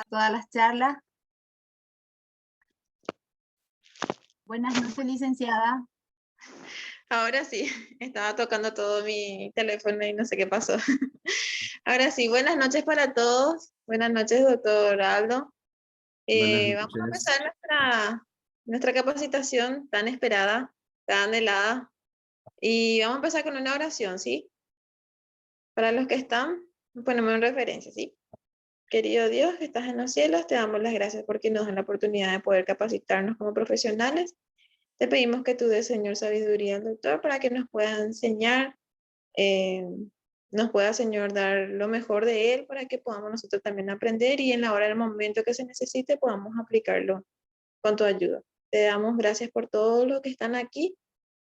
todas las charlas. Buenas noches, licenciada. Ahora sí, estaba tocando todo mi teléfono y no sé qué pasó. Ahora sí, buenas noches para todos. Buenas noches, doctor Aldo. Buenas Vamos a noches. empezar nuestra capacitación tan esperada, tan anhelada. Y vamos a empezar con una oración, ¿sí? Para los que están, ponemos en referencia, ¿sí? Querido Dios, que estás en los cielos, te damos las gracias porque nos dan la oportunidad de poder capacitarnos como profesionales. Te pedimos que tú des, Señor, sabiduría al doctor para que nos pueda enseñar, eh, nos pueda, Señor, dar lo mejor de él para que podamos nosotros también aprender y en la hora del momento que se necesite podamos aplicarlo con tu ayuda. Te damos gracias por todos los que están aquí,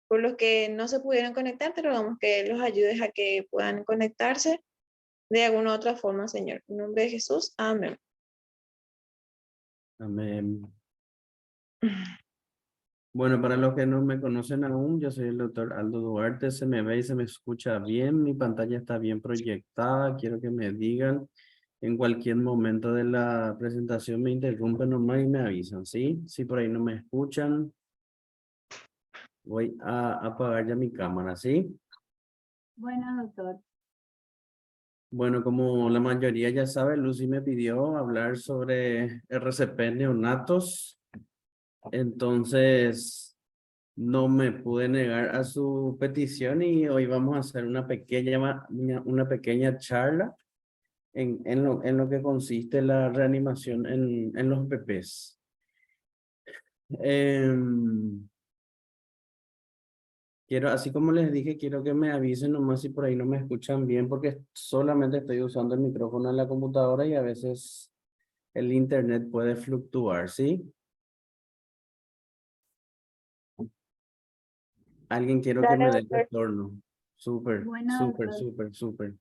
por los que no se pudieron conectar, te rogamos que los ayudes a que puedan conectarse de alguna otra forma, Señor. En nombre de Jesús, amén. Amén. Bueno, para los que no me conocen aún, yo soy el doctor Aldo Duarte. Se me ve y se me escucha bien. Mi pantalla está bien proyectada. Quiero que me digan en cualquier momento de la presentación, me interrumpen nomás y me avisan, ¿sí? Si por ahí no me escuchan, voy a apagar ya mi cámara, ¿sí? Bueno, doctor. Bueno, como la mayoría ya sabe, Lucy me pidió hablar sobre RCP neonatos. Entonces, no me pude negar a su petición y hoy vamos a hacer una pequeña charla en lo que consiste la reanimación en los bebés. Así como les dije, quiero que me avisen nomás si por ahí no me escuchan bien, porque solamente estoy usando el micrófono en la computadora y a veces el internet puede fluctuar, ¿sí? Alguien quiero que Dale, me dé el doctor. retorno. Súper, Bueno, súper, doctor. súper, súper.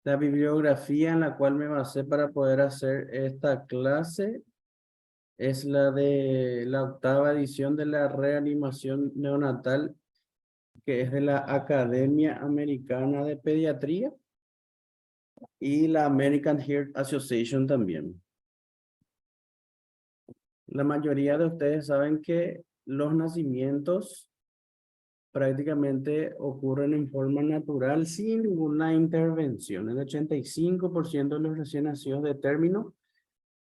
La bibliografía en la cual me basé para poder hacer esta clase es la de la 8ª edición de la reanimación neonatal, que es de la Academia Americana de Pediatría y la American Heart Association también. La mayoría de ustedes saben que los nacimientos prácticamente ocurren en forma natural sin ninguna intervención. El 85% de los recién nacidos de término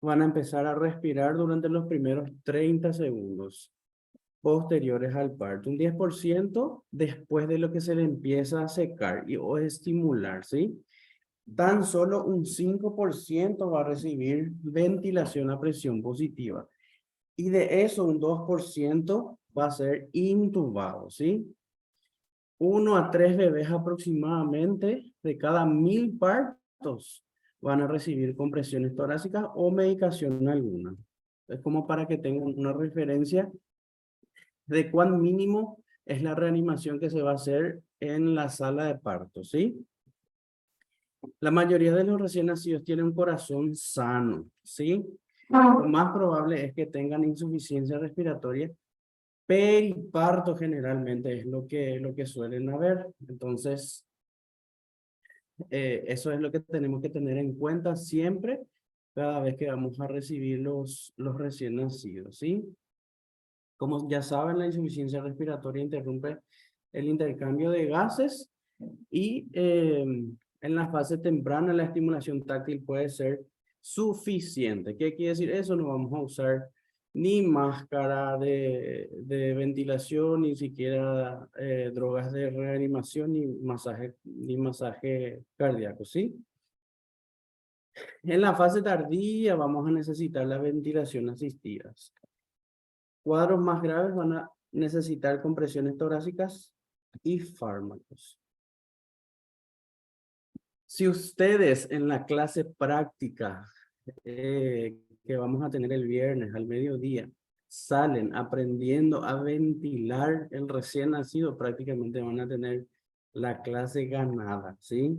van a empezar a respirar durante los primeros 30 segundos posteriores al parto. Un 10% después de lo que se le empieza a secar o estimular, ¿sí? Tan solo un 5% va a recibir ventilación a presión positiva. Y de eso un 2% va a ser intubado, ¿sí? 1 a 3 bebés aproximadamente de cada 1000 partos van a recibir compresiones torácicas o medicación alguna. Es como para que tengan una referencia de cuán mínimo es la reanimación que se va a hacer en la sala de parto, ¿sí? La mayoría de los recién nacidos tienen un corazón sano, ¿sí? Lo más probable es que tengan insuficiencia respiratoria. Periparto generalmente es lo que suelen haber. Entonces, eso es lo que tenemos que tener en cuenta siempre, cada vez que vamos a recibir los recién nacidos, ¿sí? Como ya saben, la insuficiencia respiratoria interrumpe el intercambio de gases y en la fase temprana la estimulación táctil puede ser suficiente. ¿Qué quiere decir eso? No vamos a usar ni máscara de ventilación, ni siquiera drogas de reanimación, ni masaje cardíaco, ¿sí? En la fase tardía vamos a necesitar la ventilación asistida. Cuadros más graves van a necesitar compresiones torácicas y fármacos. Si ustedes en la clase práctica que vamos a tener el viernes al mediodía salen aprendiendo a ventilar el recién nacido, prácticamente van a tener la clase ganada, ¿sí?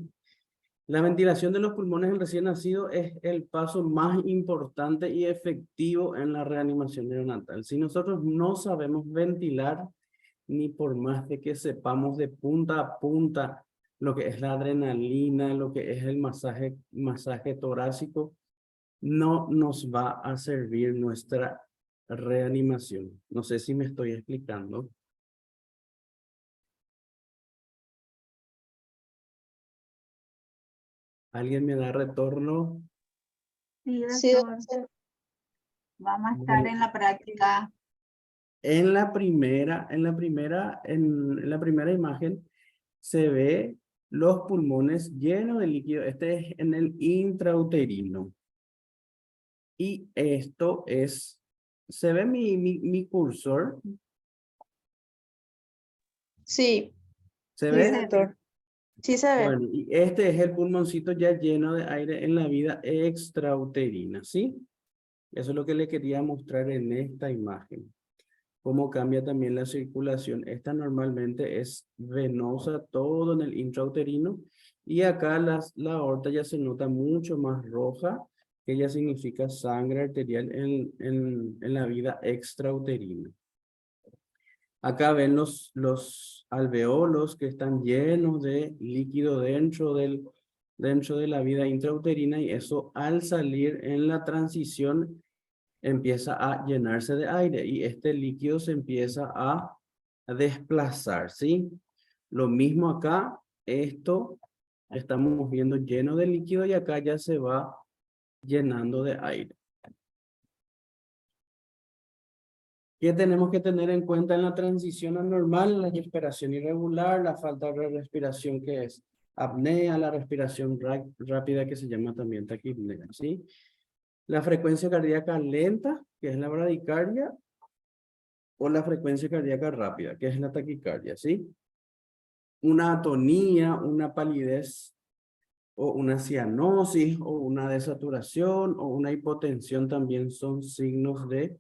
La ventilación de los pulmones del recién nacido es el paso más importante y efectivo en la reanimación neonatal. Si nosotros no sabemos ventilar, ni por más de que sepamos de punta a punta lo que es la adrenalina, lo que es el masaje torácico, no nos va a servir nuestra reanimación. No sé si me estoy explicando. ¿Alguien me da retorno? Sí, Sí, doctor. Vamos a estar Bueno, en la práctica. en la primera imagen se ve los pulmones llenos de líquido. Este es en el intrauterino. Y esto es, ¿se ve mi cursor? sí, ¿Se sí, ve? doctor. Sí se ve. Bueno, y este es el pulmoncito ya lleno de aire en la vida extrauterina, ¿sí? Eso es lo que le quería mostrar en esta imagen. Cómo cambia también la circulación. Esta normalmente es venosa, todo en el intrauterino. Y acá la aorta ya se nota mucho más roja, que ya significa sangre arterial en la vida extrauterina. Acá ven los alveolos que están llenos de líquido dentro de la vida intrauterina, y eso al salir en la transición empieza a llenarse de aire y este líquido se empieza a desplazar, ¿sí? Lo mismo acá, esto estamos viendo lleno de líquido y acá ya se va llenando de aire. ¿Qué tenemos que tener en cuenta en la transición anormal? La respiración irregular, la falta de respiración que es apnea, la respiración rápida que se llama también taquipnea, ¿sí? La frecuencia cardíaca lenta, que es la bradicardia, o la frecuencia cardíaca rápida, que es la taquicardia, ¿sí? Una atonía, una palidez, o una cianosis, o una desaturación, o una hipotensión también son signos de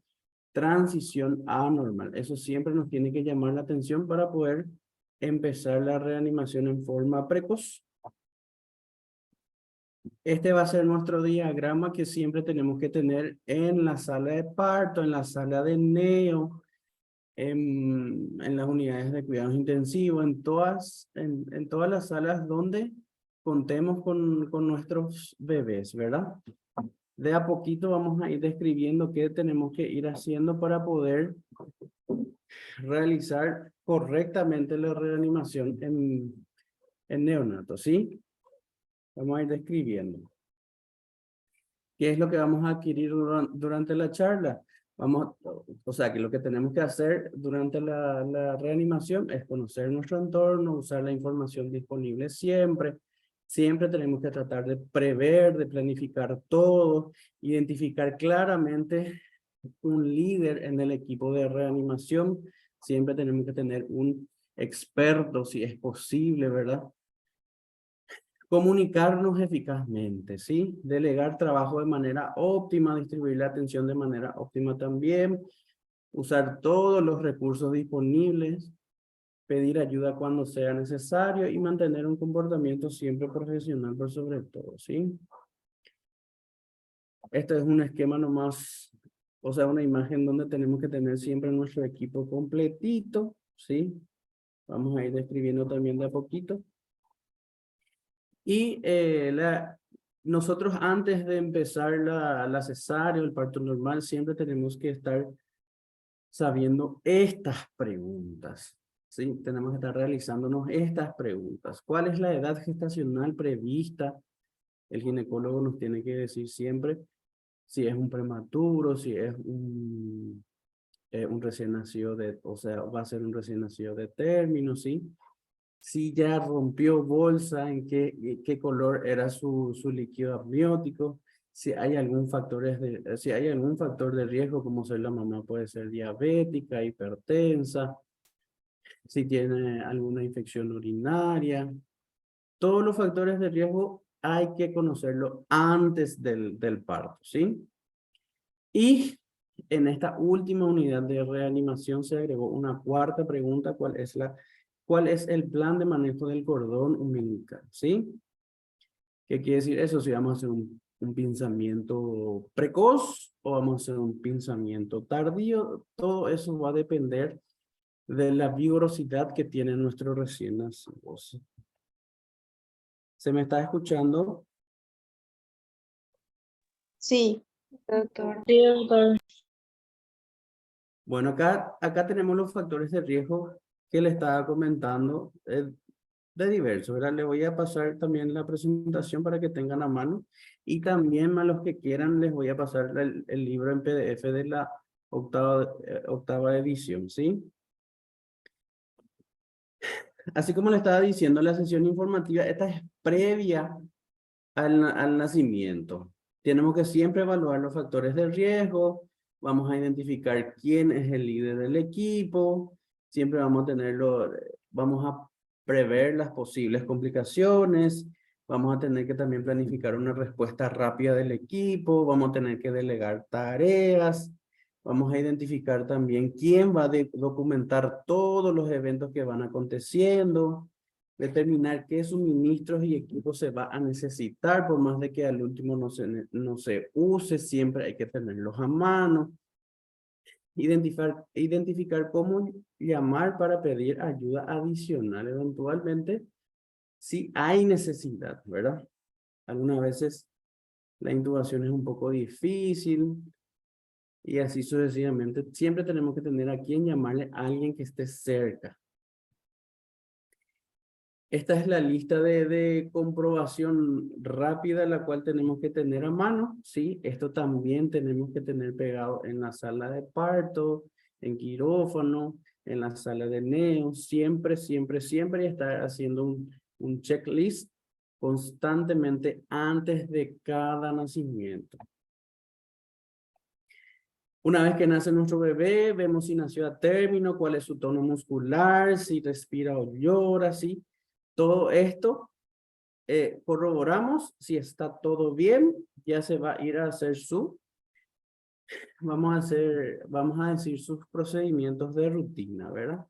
transición anormal. Eso siempre nos tiene que llamar la atención para poder empezar la reanimación en forma precoz. Este va a ser nuestro diagrama que siempre tenemos que tener en la sala de parto, en la sala de neo, en las unidades de cuidados intensivos, en todas las salas donde contemos con nuestros bebés, ¿verdad? De a poquito vamos a ir describiendo qué tenemos que ir haciendo para poder realizar correctamente la reanimación en neonatos, ¿sí? Vamos a ir describiendo. ¿Qué es lo que vamos a adquirir durante la charla? O sea, que lo que tenemos que hacer durante la reanimación es conocer nuestro entorno, usar la información disponible siempre. Siempre tenemos que tratar de prever, de planificar todo, identificar claramente un líder en el equipo de reanimación. Siempre tenemos que tener un experto, si es posible, ¿verdad? Comunicarnos eficazmente, ¿sí? Delegar trabajo de manera óptima, distribuir la atención de manera óptima también, usar todos los recursos disponibles, pedir ayuda cuando sea necesario y mantener un comportamiento siempre profesional por sobre todo, ¿sí? Este es un esquema nomás, o sea, una imagen donde tenemos que tener siempre nuestro equipo completito, ¿sí? Vamos a ir describiendo también de a poquito. Y nosotros antes de empezar la cesárea o el parto normal, siempre tenemos que estar sabiendo estas preguntas, ¿sí? Tenemos que estar realizándonos estas preguntas. ¿Cuál es la edad gestacional prevista? El ginecólogo nos tiene que decir siempre si es un prematuro, si es un recién nacido o sea, va a ser un recién nacido de término, ¿sí? Si ya rompió bolsa, en qué color era su líquido amniótico, si hay algún si hay algún factor de riesgo, como ser la mamá puede ser diabética, hipertensa, si tiene alguna infección urinaria. Todos los factores de riesgo hay que conocerlo antes del parto, ¿sí? Y en esta última unidad de reanimación se agregó una cuarta pregunta, ¿cuál es el plan de manejo del cordón umbilical? ¿Sí? ¿Qué quiere decir eso? Si vamos a hacer un pinzamiento precoz o vamos a hacer un pinzamiento tardío, todo eso va a depender de la vigorosidad que tiene nuestro recién nacido. ¿Se me está escuchando? Sí, doctor. Sí, doctor. Bueno, acá tenemos los factores de riesgo que le estaba comentando de diversos, ¿verdad? Le voy a pasar también la presentación para que tengan a mano y también a los que quieran les voy a pasar el libro en PDF de la octava edición, ¿sí? Así como le estaba diciendo, la sesión informativa, esta es previa al nacimiento. Tenemos que siempre evaluar los factores de riesgo, vamos a identificar quién es el líder del equipo, siempre vamos a tenerlo, vamos a prever las posibles complicaciones, vamos a tener que también planificar una respuesta rápida del equipo, vamos a tener que delegar tareas, vamos a identificar también quién va a documentar todos los eventos que van aconteciendo, determinar qué suministros y equipos se va a necesitar, por más de que al último no se use, siempre hay que tenerlos a mano. Identificar cómo llamar para pedir ayuda adicional eventualmente, si hay necesidad, ¿verdad? Algunas veces la intubación es un poco difícil y así sucesivamente. Siempre tenemos que tener a quien llamarle a alguien que esté cerca. Esta es la lista de comprobación rápida, la cual tenemos que tener a mano, ¿sí? Esto también tenemos que tener pegado en la sala de parto, en quirófano, en la sala de neo, siempre, siempre, siempre estar haciendo un checklist constantemente antes de cada nacimiento. Una vez que nace nuestro bebé, vemos si nació a término, cuál es su tono muscular, si respira o llora, ¿sí? Todo esto corroboramos si está todo bien, ya se va a ir a hacer vamos a decir sus procedimientos de rutina, ¿verdad?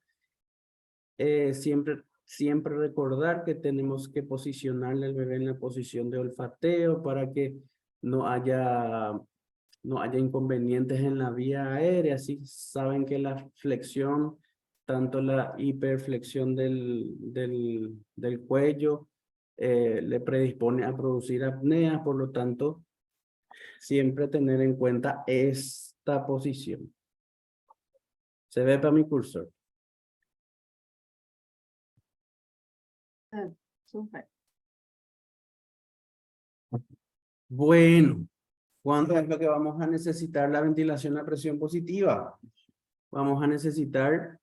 Siempre recordar que tenemos que posicionarle al bebé en la posición de olfateo para que no haya inconvenientes en la vía aérea. Así saben que la flexión, tanto la hiperflexión del cuello, le predispone a producir apnea, por lo tanto, siempre tener en cuenta esta posición. ¿Se ve para mi cursor? Súper. Bueno, ¿cuánto es lo que vamos a necesitar la ventilación a presión positiva? Vamos a necesitar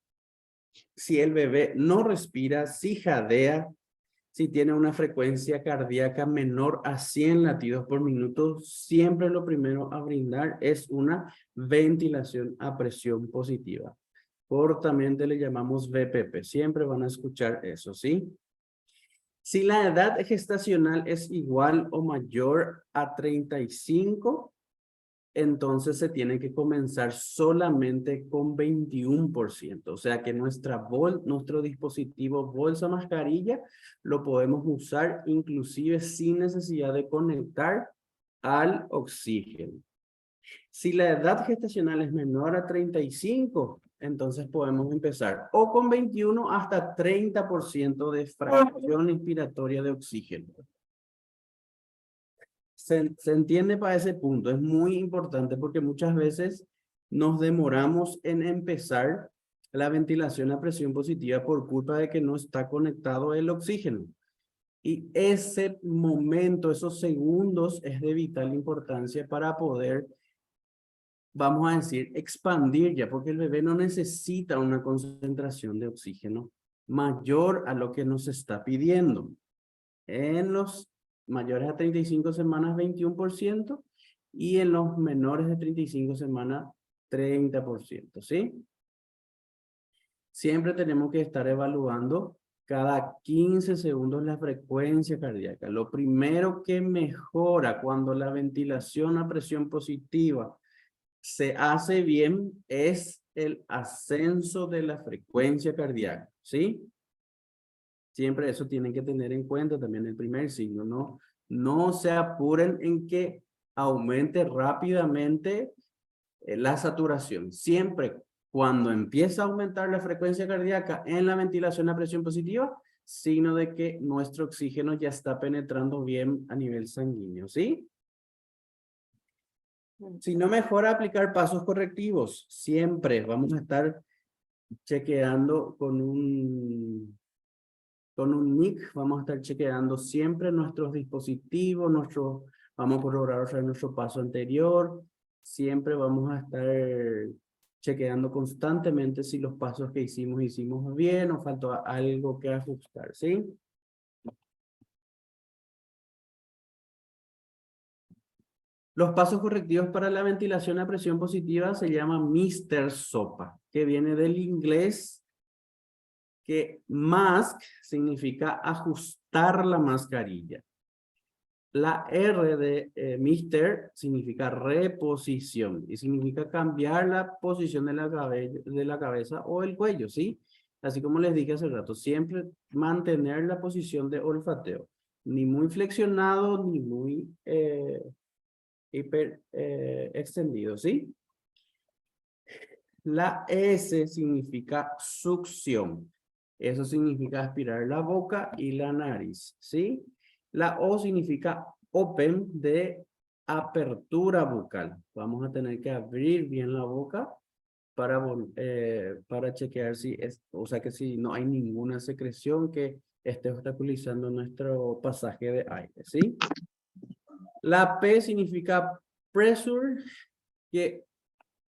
si el bebé no respira, si jadea, si tiene una frecuencia cardíaca menor a 100 latidos por minuto, siempre lo primero a brindar es una ventilación a presión positiva. Cortamente le llamamos VPP. Siempre van a escuchar eso, ¿sí? Si la edad gestacional es igual o mayor a 35, entonces se tiene que comenzar solamente con 21%. O sea que nuestro dispositivo bolsa mascarilla lo podemos usar inclusive sin necesidad de conectar al oxígeno. Si la edad gestacional es menor a 35, entonces podemos empezar o con 21 hasta 30% de fracción inspiratoria de oxígeno. Se entiende para ese punto, es muy importante porque muchas veces nos demoramos en empezar la ventilación a presión positiva por culpa de que no está conectado el oxígeno. Y ese momento, esos segundos es de vital importancia para poder, vamos a decir, expandir ya, porque el bebé no necesita una concentración de oxígeno mayor a lo que nos está pidiendo. En los mayores a 35 semanas, 21%, y en los menores de 35 semanas, 30%, ¿sí? Siempre tenemos que estar evaluando cada 15 segundos la frecuencia cardíaca. Lo primero que mejora cuando la ventilación a presión positiva se hace bien es el ascenso de la frecuencia cardíaca, ¿sí? Siempre eso tienen que tener en cuenta también el primer signo, no se apuren en que aumente rápidamente la saturación. Siempre cuando empieza a aumentar la frecuencia cardíaca en la ventilación a presión positiva, signo de que nuestro oxígeno ya está penetrando bien a nivel sanguíneo, ¿sí? Si no mejora aplicar pasos correctivos, siempre vamos a estar chequeando con un NIC, vamos a estar chequeando siempre nuestros dispositivos, vamos a corroborar otra vez nuestro paso anterior, siempre vamos a estar chequeando constantemente si los pasos que hicimos bien o faltó algo que ajustar, ¿sí? Los pasos correctivos para la ventilación a presión positiva se llama Mr. SOPA, que viene del inglés que mask significa ajustar la mascarilla. La R de Mr. significa reposición y significa cambiar la posición de la cabeza o el cuello, ¿sí? Así como les dije hace rato, siempre mantener la posición de olfateo. Ni muy flexionado, ni muy extendido, ¿sí? La S significa succión. Eso significa aspirar la boca y la nariz, ¿sí? La O significa open, de apertura bucal. Vamos a tener que abrir bien la boca para chequear o sea que si no hay ninguna secreción que esté obstaculizando nuestro pasaje de aire, ¿sí? La P significa pressure, que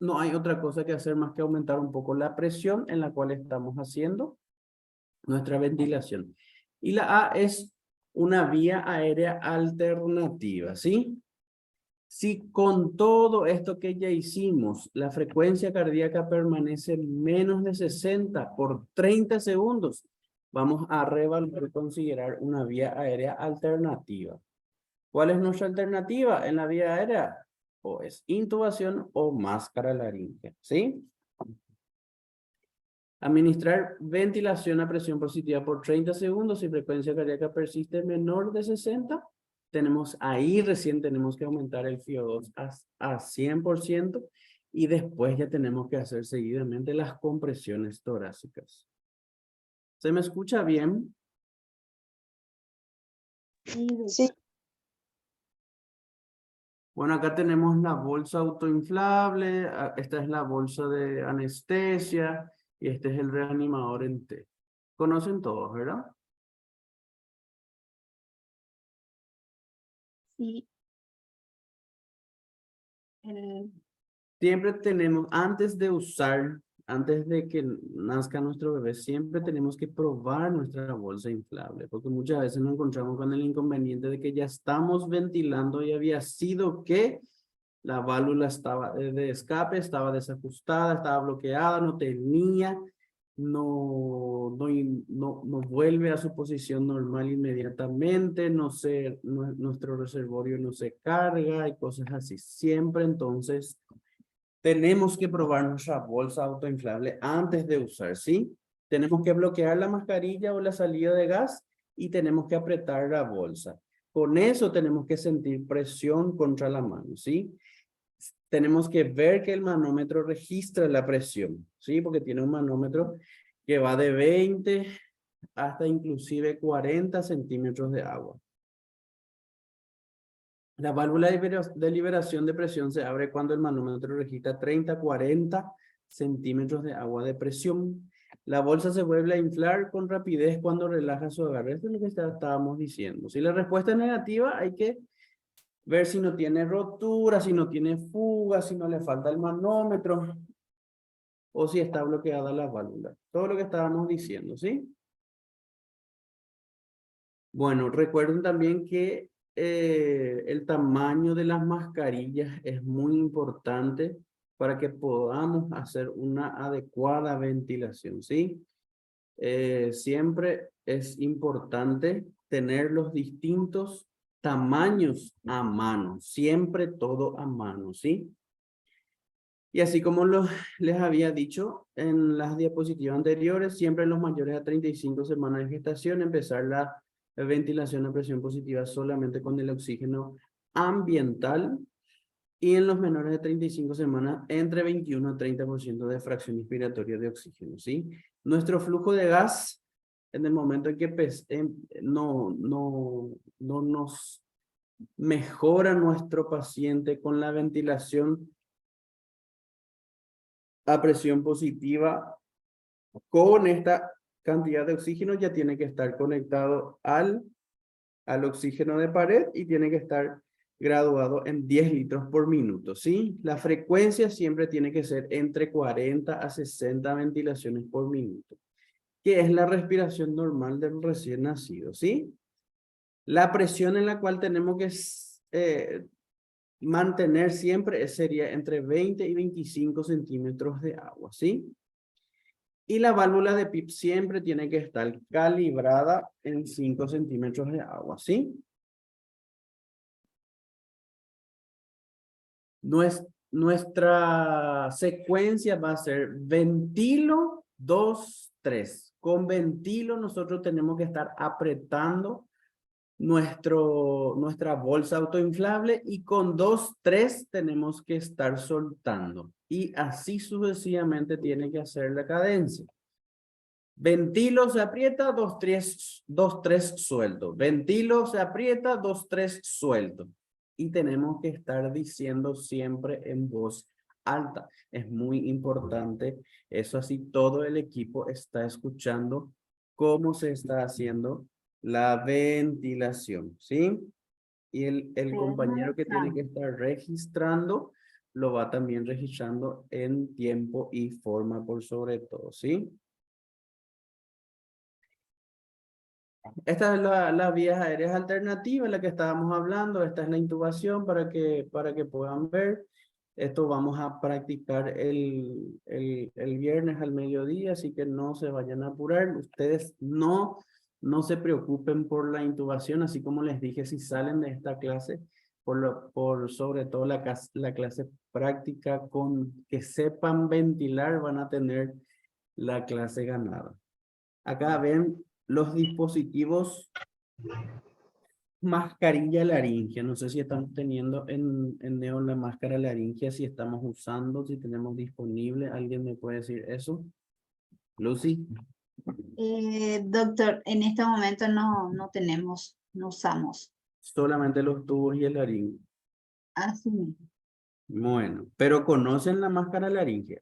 no hay otra cosa que hacer más que aumentar un poco la presión en la cual estamos haciendo nuestra ventilación. Y la A es una vía aérea alternativa, ¿sí? Si con todo esto que ya hicimos, la frecuencia cardíaca permanece menos de 60 por 30 segundos, vamos a reevaluar y considerar una vía aérea alternativa. ¿Cuál es nuestra alternativa en la vía aérea? O es intubación o máscara laríngea, ¿sí? Administrar ventilación a presión positiva por 30 segundos si frecuencia cardíaca persiste menor de 60. Ahí recién tenemos que aumentar el FiO2 a 100% y después ya tenemos que hacer seguidamente las compresiones torácicas. ¿Se me escucha bien? Sí. Bueno, acá tenemos la bolsa autoinflable, esta es la bolsa de anestesia y este es el reanimador en T. Conocen todos, ¿verdad? Sí. Siempre tenemos, antes de que nazca nuestro bebé, siempre tenemos que probar nuestra bolsa inflable, porque muchas veces nos encontramos con el inconveniente de que ya estamos ventilando y había sido que la válvula de escape estaba desajustada, estaba bloqueada, no vuelve a su posición normal inmediatamente, nuestro reservorio no se carga y cosas así. Siempre entonces tenemos que probar nuestra bolsa autoinflable antes de usar, ¿sí? Tenemos que bloquear la mascarilla o la salida de gas y tenemos que apretar la bolsa. Con eso tenemos que sentir presión contra la mano, ¿sí? Tenemos que ver que el manómetro registra la presión, ¿sí? Porque tiene un manómetro que va de 20 hasta inclusive 40 centímetros de agua. La válvula de liberación de presión se abre cuando el manómetro registra 30-40 centímetros de agua de presión. La bolsa se vuelve a inflar con rapidez cuando relaja su agarre. Esto es lo que estábamos diciendo. Si la respuesta es negativa, hay que ver si no tiene rotura, si no tiene fuga, si no le falta el manómetro o si está bloqueada la válvula. Todo lo que estábamos diciendo, ¿sí? Bueno, recuerden también que el tamaño de las mascarillas es muy importante para que podamos hacer una adecuada ventilación, ¿sí? Siempre es importante tener los distintos tamaños a mano, siempre todo a mano, ¿sí? Y así como les había dicho en las diapositivas anteriores, siempre en los mayores a 35 semanas de gestación empezar la ventilación a presión positiva solamente con el oxígeno ambiental y en los menores de 35 semanas entre 21 a 30% de fracción inspiratoria de oxígeno, ¿sí? Nuestro flujo de gas en el momento en que no nos mejora nuestro paciente con la ventilación a presión positiva, con esta cantidad de oxígeno ya tiene que estar conectado al oxígeno de pared y tiene que estar graduado en 10 litros por minuto, ¿sí? La frecuencia siempre tiene que ser entre 40 a 60 ventilaciones por minuto, que es la respiración normal del recién nacido, ¿sí? La presión en la cual tenemos que mantener siempre sería entre 20 y 25 centímetros de agua, ¿sí? Y la válvula de PIP siempre tiene que estar calibrada en 5 centímetros de agua, ¿sí? Nuestra secuencia va a ser ventilo 2, 3. Con ventilo nosotros tenemos que estar apretando nuestra bolsa autoinflable y con 2, 3 tenemos que estar soltando. Y así sucesivamente tiene que hacer la cadencia. Ventilo se aprieta, 2, 3 suelto. Ventilo se aprieta, 2, 3 suelto. Y tenemos que estar diciendo siempre en voz alta. Es muy importante. Eso así todo el equipo está escuchando cómo se está haciendo la ventilación, ¿sí? Y el compañero que tiene que estar registrando lo va también registrando en tiempo y forma por sobre todo, ¿sí? Esta es las vías aéreas alternativas, la que estábamos hablando. Esta es la intubación para que puedan ver. Esto vamos a practicar el viernes al mediodía, así que no se vayan a apurar. Ustedes no se preocupen por la intubación, así como les dije, si salen de esta clase, por sobre todo la clase práctica con que sepan ventilar, van a tener la clase ganada. Acá ven los dispositivos mascarilla laringe. No sé si estamos teniendo en Neo la máscara laringe, si estamos usando, si tenemos disponible. ¿Alguien me puede decir eso? Lucy. Doctor, en este momento no tenemos, no usamos. Solamente los tubos y el laringe. Así mismo. Bueno, pero ¿conocen la máscara laringe?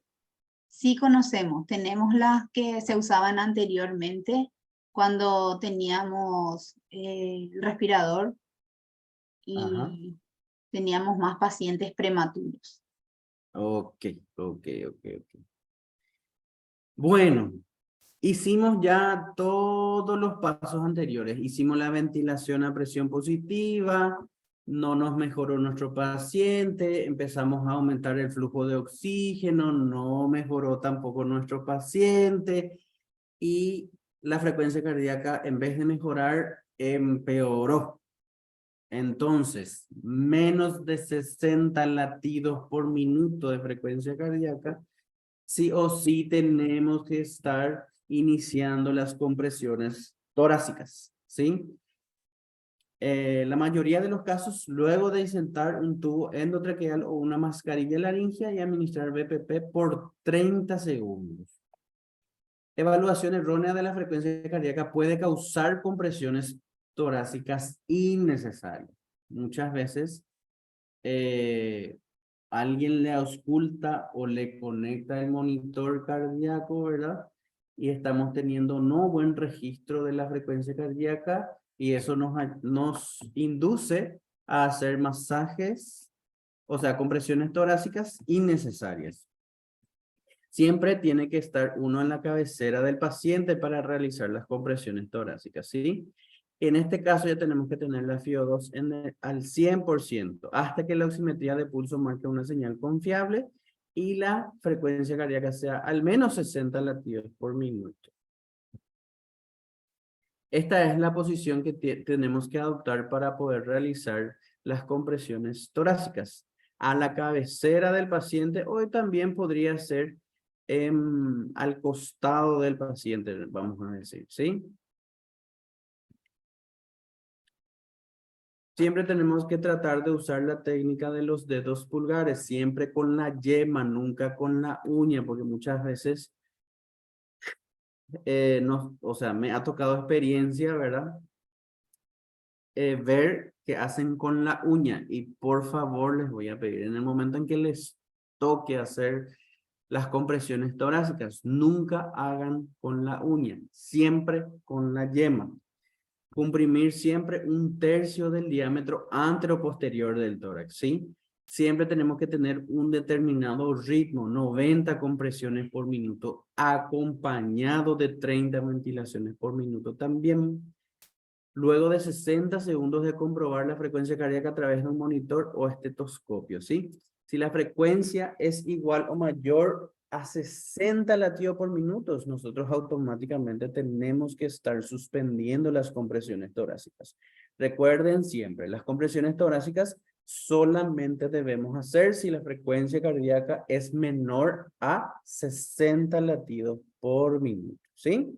Sí conocemos, tenemos las que se usaban anteriormente cuando teníamos el respirador Ajá. y teníamos más pacientes prematuros. Ok. Bueno, hicimos ya todos los pasos anteriores. Hicimos la ventilación a presión positiva, no nos mejoró nuestro paciente, empezamos a aumentar el flujo de oxígeno, no mejoró tampoco nuestro paciente y la frecuencia cardíaca en vez de mejorar empeoró. Entonces, menos de 60 latidos por minuto de frecuencia cardíaca, sí o sí tenemos que estar iniciando las compresiones torácicas, ¿sí? La mayoría de los casos, luego de insertar un tubo endotraqueal o una mascarilla laringea y administrar BPP por 30 segundos. Evaluación errónea de la frecuencia cardíaca puede causar compresiones torácicas innecesarias. Muchas veces alguien le ausculta o le conecta el monitor cardíaco, ¿verdad? Y estamos teniendo no buen registro de la frecuencia cardíaca y eso nos induce a hacer masajes, o sea, compresiones torácicas innecesarias. Siempre tiene que estar uno en la cabecera del paciente para realizar las compresiones torácicas, ¿sí? En este caso ya tenemos que tener la FiO2 al 100% hasta que la oximetría de pulso marque una señal confiable y la frecuencia cardíaca sea al menos 60 latidos por minuto. Esta es la posición que tenemos que adoptar para poder realizar las compresiones torácicas. A la cabecera del paciente o también podría ser al costado del paciente, vamos a decir, ¿sí? Siempre tenemos que tratar de usar la técnica de los dedos pulgares, siempre con la yema, nunca con la uña, porque muchas veces o sea, me ha tocado experiencia, ¿verdad? Ver qué hacen con la uña. Y por favor les voy a pedir, en el momento en que les toque hacer las compresiones torácicas, nunca hagan con la uña, siempre con la yema. Comprimir siempre 1/3 del diámetro antero-posterior del tórax, ¿sí? Siempre tenemos que tener un determinado ritmo, 90 compresiones por minuto, acompañado de 30 ventilaciones por minuto. También, luego de 60 segundos de comprobar la frecuencia cardíaca a través de un monitor o estetoscopio, ¿sí? Si la frecuencia es igual o mayor a 60 latidos por minuto, nosotros automáticamente tenemos que estar suspendiendo las compresiones torácicas. Recuerden siempre, las compresiones torácicas solamente debemos hacer si la frecuencia cardíaca es menor a 60 latidos por minuto, ¿sí?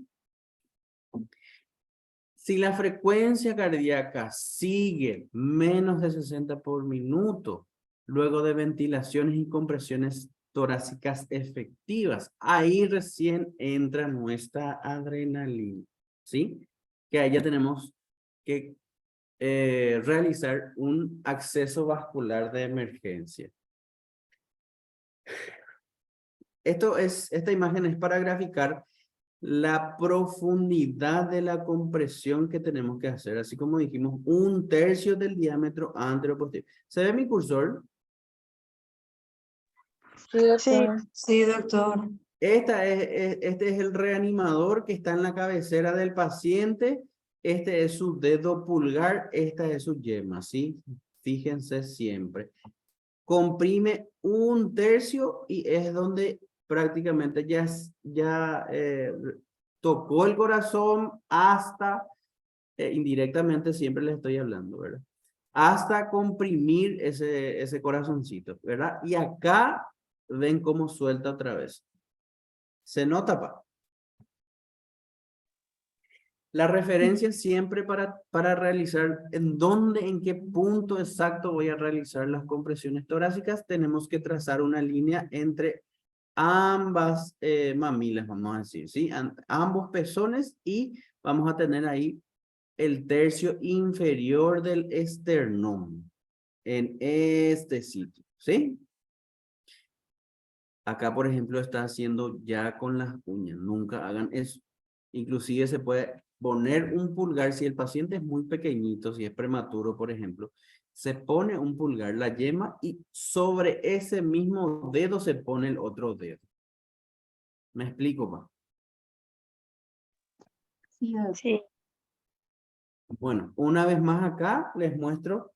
Si la frecuencia cardíaca sigue menos de 60 por minuto, luego de ventilaciones y compresiones torácicas efectivas, ahí recién entra nuestra adrenalina, ¿sí? Que ahí ya tenemos que realizar un acceso vascular de emergencia. Esta imagen es para graficar la profundidad de la compresión que tenemos que hacer, así como dijimos, 1/3 del diámetro antero-posterior. ¿Se ve mi cursor? Sí, doctor. Este es el reanimador que está en la cabecera del paciente. Este es su dedo pulgar, esta es su yema, ¿sí? Fíjense siempre. Comprime 1/3 y es donde prácticamente ya tocó el corazón hasta, indirectamente siempre le estoy hablando, ¿verdad? Hasta comprimir ese corazoncito, ¿verdad? Y acá ven cómo suelta otra vez. ¿Se nota, pa? La referencia siempre para realizar en qué punto exacto voy a realizar las compresiones torácicas, tenemos que trazar una línea entre ambas mamilas, vamos a decir, ¿sí? Ambos pezones y vamos a tener ahí el tercio inferior del esternón, en este sitio, ¿sí? Acá, por ejemplo, está haciendo ya con las uñas, nunca hagan eso. Inclusive se puede poner un pulgar, si el paciente es muy pequeñito, si es prematuro, por ejemplo, se pone un pulgar, la yema, y sobre ese mismo dedo se pone el otro dedo. ¿Me explico, pa? Sí, doctor. Sí. Bueno, una vez más acá les muestro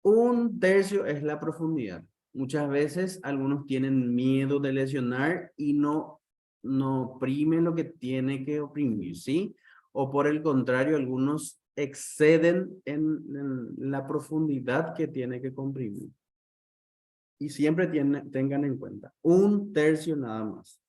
1/3 es la profundidad. Muchas veces algunos tienen miedo de lesionar y no oprimen lo que tiene que oprimir, ¿sí? O por el contrario, algunos exceden en la profundidad que tiene que comprimir. Y siempre tengan en cuenta, 1/3 nada más.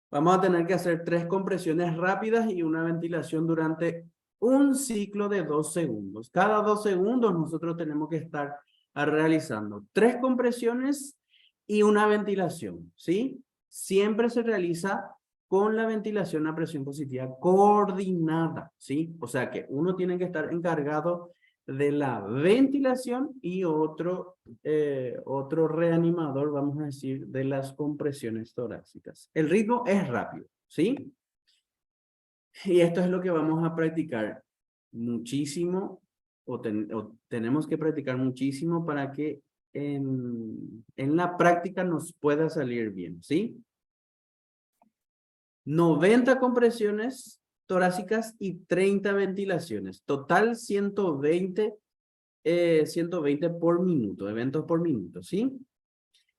Vamos a tener que hacer 3 compresiones rápidas y una ventilación durante un ciclo de 2 segundos. Cada 2 segundos nosotros tenemos que estar realizando 3 compresiones y una ventilación, ¿sí? Siempre se realiza con la ventilación a presión positiva coordinada, ¿sí? O sea que uno tiene que estar encargado de la ventilación y otro reanimador, vamos a decir, de las compresiones torácicas. El ritmo es rápido, ¿sí? Y esto es lo que vamos a practicar muchísimo, o tenemos que practicar muchísimo para que en la práctica nos pueda salir bien, ¿sí? 90 compresiones torácicas y 30 ventilaciones. Total 120 por minuto, eventos por minuto, ¿sí?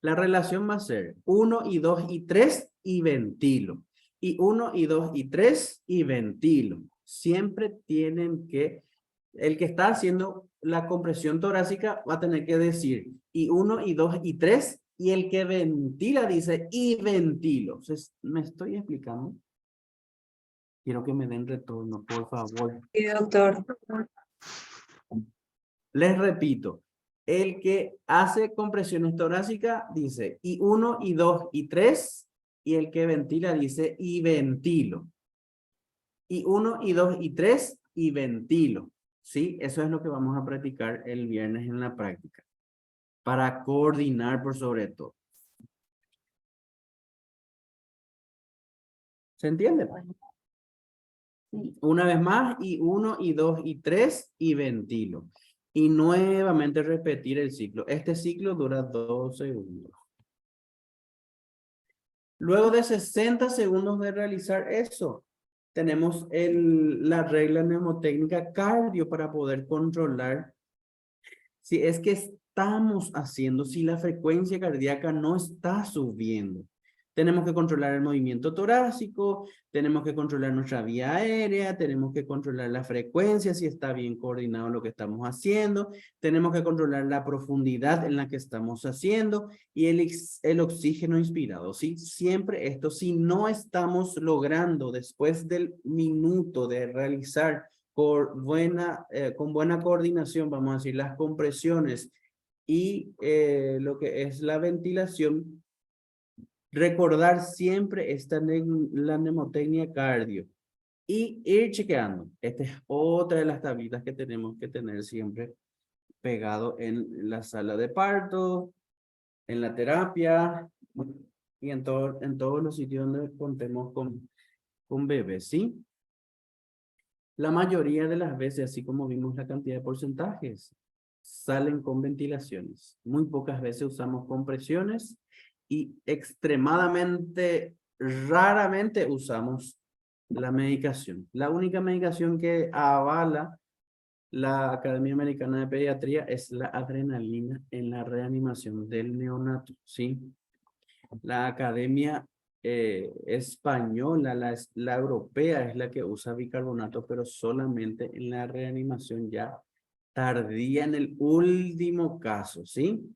La relación va a ser 1 y 2 y 3 y ventilo. Y 1 y 2 y 3 y ventilo. Siempre tienen que, el que está haciendo la compresión torácica va a tener que decir y 1 y 2 y 3 y el que ventila dice y ventilo. Entonces, ¿me estoy explicando? Quiero que me den retorno, por favor. Sí, doctor. Les repito, el que hace compresiones torácicas dice y 1 y 2 y 3 y el que ventila dice y ventilo. Y 1, y 2, y 3, y ventilo. ¿Sí? Eso es lo que vamos a practicar el viernes en la práctica. Para coordinar por sobre todo. ¿Se entiende? Bueno, sí. Una vez más, y 1, y 2, y 3, y ventilo. Y nuevamente repetir el ciclo. Este ciclo dura 2 segundos. Luego de 60 segundos de realizar eso, tenemos la regla mnemotécnica cardio para poder controlar si es que estamos haciendo, si la frecuencia cardíaca no está subiendo. Tenemos que controlar el movimiento torácico, tenemos que controlar nuestra vía aérea, tenemos que controlar la frecuencia, si está bien coordinado lo que estamos haciendo, tenemos que controlar la profundidad en la que estamos haciendo y el oxígeno inspirado, ¿sí? Siempre esto, si no estamos logrando después del minuto de realizar con buena coordinación, vamos a decir, las compresiones y lo que es la ventilación, recordar siempre la mnemotecnia cardio y ir chequeando. Esta es otra de las tablitas que tenemos que tener siempre pegado en la sala de parto, en la terapia y en todos los sitios donde contemos con bebés, ¿sí? La mayoría de las veces, así como vimos la cantidad de porcentajes, salen con ventilaciones. Muy pocas veces usamos compresiones y extremadamente raramente usamos la medicación. La única medicación que avala la Academia Americana de Pediatría es la adrenalina en la reanimación del neonato, ¿sí? La Academia española, la europea es la que usa bicarbonato, pero solamente en la reanimación ya tardía en el último caso, ¿sí?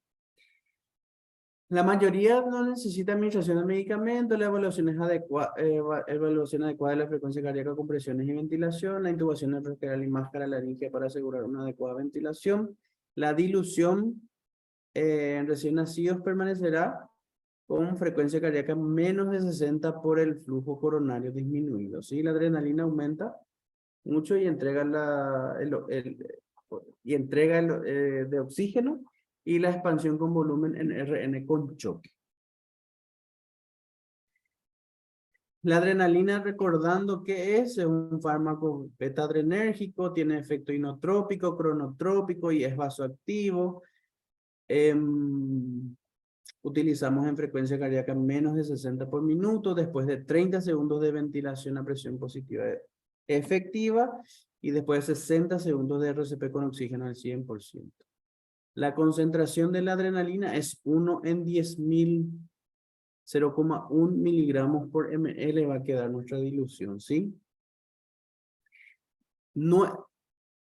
La mayoría no necesita administración de medicamentos, la evaluación adecuada de la frecuencia cardíaca, compresiones y ventilación, la intubación arterial y máscara laríngea para asegurar una adecuada ventilación, la dilución en recién nacidos permanecerá con frecuencia cardíaca menos de 60 por el flujo coronario disminuido, ¿sí? La adrenalina aumenta mucho y entrega de oxígeno y la expansión con volumen en RN con choque. La adrenalina, recordando que es un fármaco beta-adrenérgico, tiene efecto inotrópico, cronotrópico y es vasoactivo. Utilizamos en frecuencia cardíaca menos de 60 por minuto después de 30 segundos de ventilación a presión positiva efectiva y después de 60 segundos de RCP con oxígeno al 100%. La concentración de la adrenalina es 1 en 10.000, 0,1 miligramos por ml va a quedar nuestra dilución, ¿sí?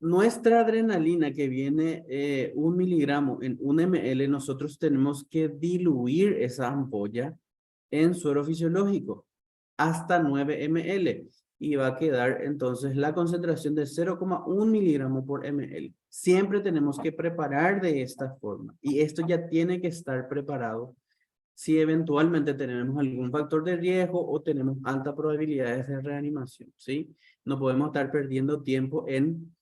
Nuestra adrenalina que viene 1 miligramo en 1 ml, nosotros tenemos que diluir esa ampolla en suero fisiológico hasta 9 ml y va a quedar entonces la concentración de 0,1 miligramo por ml. Siempre tenemos que preparar de esta forma y esto ya tiene que estar preparado si eventualmente tenemos algún factor de riesgo o tenemos altas probabilidades de reanimación, ¿sí? No podemos estar perdiendo tiempo en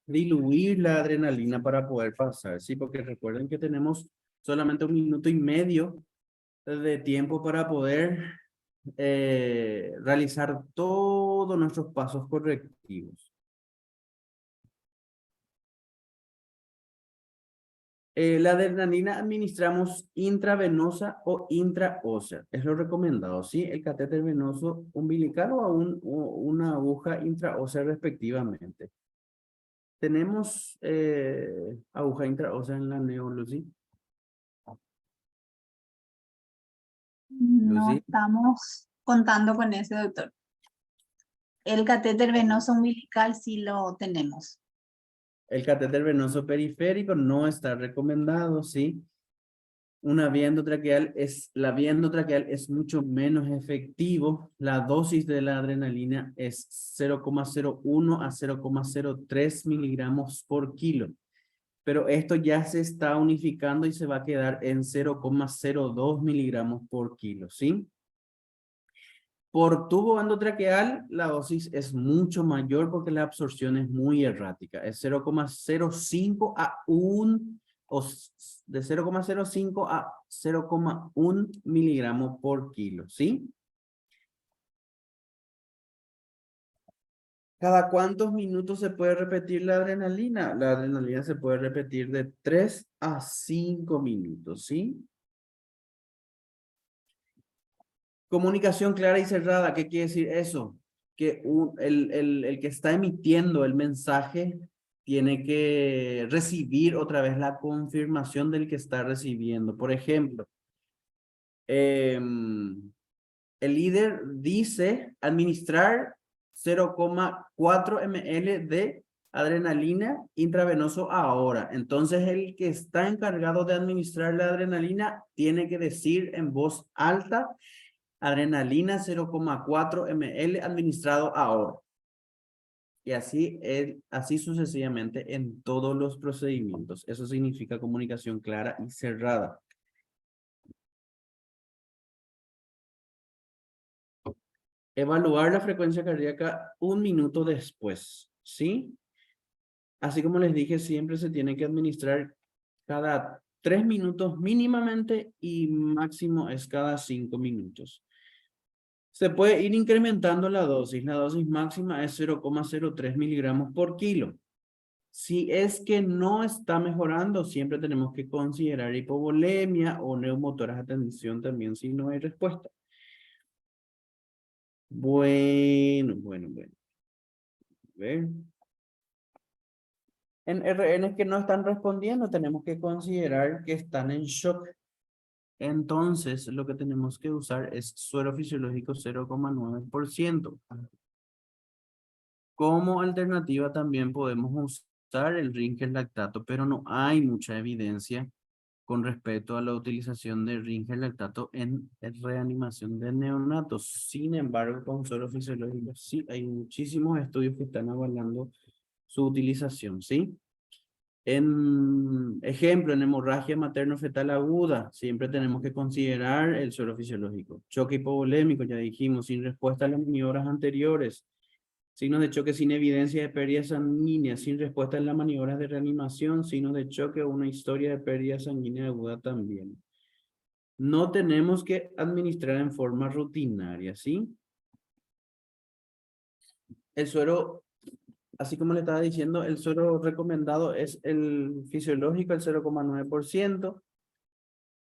diluir la adrenalina para poder pasar, ¿sí? Porque recuerden que tenemos solamente 1 minuto y medio de tiempo para poder realizar todos nuestros pasos correctivos. La adrenalina administramos intravenosa o intraósea. Es lo recomendado, ¿sí? El catéter venoso umbilical o una aguja intraósea respectivamente. Tenemos aguja intraósea en la neo, Lucy. No Lucy. estamos contando con ese, doctor. El catéter venoso umbilical sí lo tenemos. El catéter venoso periférico no está recomendado, ¿sí? La vía endotraqueal es mucho menos efectivo. La dosis de la adrenalina es 0,01 a 0,03 miligramos por kilo. pero esto ya se está unificando y se va a quedar en 0,02 miligramos por kilo, ¿sí? Por tubo endotraqueal, la dosis es mucho mayor porque la absorción es muy errática. Es 0,05 a 1, de 0,05 a 0,1 miligramos por kilo, ¿sí? ¿Cada cuántos minutos se puede repetir la adrenalina? La adrenalina se puede repetir de 3 a 5 minutos, ¿sí? Comunicación clara y cerrada, ¿qué quiere decir eso? Que el que está emitiendo el mensaje tiene que recibir otra vez la confirmación del que está recibiendo. Por ejemplo, el líder dice administrar 0,4 ml de adrenalina intravenoso ahora. Entonces el que está encargado de administrar la adrenalina tiene que decir en voz alta: adrenalina 0,4 ml administrado ahora. Y así sucesivamente en todos los procedimientos. Eso significa comunicación clara y cerrada. Evaluar la frecuencia cardíaca un minuto después, ¿sí? Así como les dije, siempre se tiene que administrar cada 3 minutos mínimamente y máximo es cada 5 minutos. Se puede ir incrementando la dosis. La dosis máxima es 0,03 miligramos por kilo. Si es que no está mejorando, siempre tenemos que considerar hipovolemia o neumotoras de tensión también si no hay respuesta. Bueno. A ver. En RNs que no están respondiendo, tenemos que considerar que están en shock. Entonces, lo que tenemos que usar es suero fisiológico 0,9%. Como alternativa también podemos usar el Ringer lactato, pero no hay mucha evidencia con respecto a la utilización de Ringer lactato en reanimación de neonatos. Sin embargo, con suero fisiológico sí hay muchísimos estudios que están avalando su utilización, ¿sí? En ejemplo, en hemorragia materno-fetal aguda, siempre tenemos que considerar el suero fisiológico. Choque hipovolémico, ya dijimos, sin respuesta a las maniobras anteriores. Signos de choque sin evidencia de pérdida sanguínea, sin respuesta en las maniobras de reanimación, signos de choque o una historia de pérdida sanguínea aguda también. No tenemos que administrar en forma rutinaria, ¿sí? El suero, así como le estaba diciendo, el suero recomendado es el fisiológico, el 0,9%.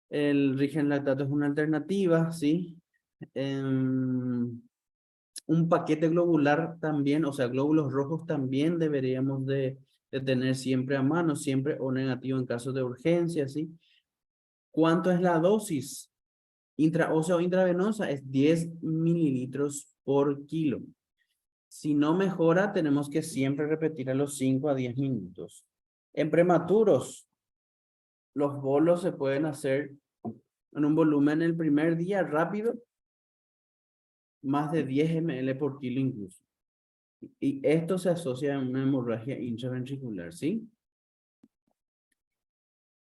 El Rigen lactato es una alternativa, ¿sí? Un paquete globular también, o sea, glóbulos rojos también deberíamos de tener siempre a mano, siempre O negativo en caso de urgencia, ¿sí? ¿Cuánto es la dosis? Intraósea o intravenosa es 10 mililitros por kilo. Si no mejora, tenemos que siempre repetir a los 5 a 10 minutos. En prematuros, los bolos se pueden hacer en un volumen el primer día rápido, más de 10 ml por kilo incluso. Y esto se asocia a una hemorragia intraventricular, ¿sí?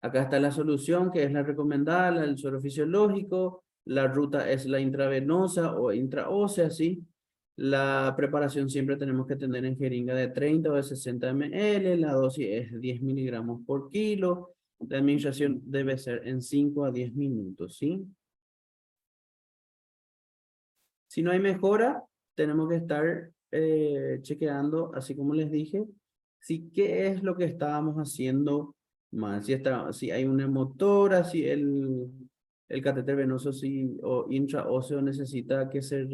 Acá está la solución, que es la recomendada, el suero fisiológico. La ruta es la intravenosa o intraósea, ¿sí? La preparación siempre tenemos que tener en jeringa de 30 o de 60 ml. La dosis es 10 miligramos por kilo. La administración debe ser en 5 a 10 minutos, ¿sí? Si no hay mejora, tenemos que estar chequeando, así como les dije, si qué es lo que estábamos haciendo mal. Si hay una motora, si el catéter venoso o intraóseo necesita que se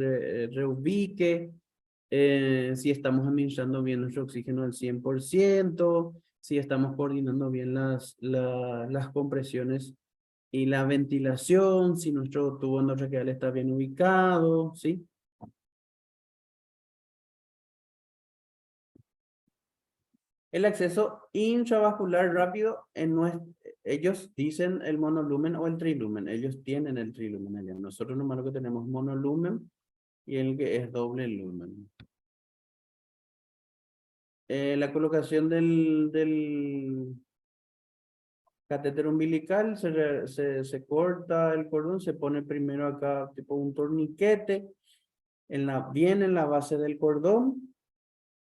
reubique, si estamos administrando bien nuestro oxígeno al 100%, si estamos coordinando bien las compresiones y la ventilación, si nuestro tubo endotraqueal está bien ubicado, ¿sí? El acceso intravascular rápido, ellos dicen el monolumen o el trilumen. Ellos tienen el trilumen allá. Nosotros nomás lo que tenemos monolumen y el que es doble lumen. La colocación del catéter umbilical, se corta el cordón, se pone primero acá tipo un torniquete, bien en la base del cordón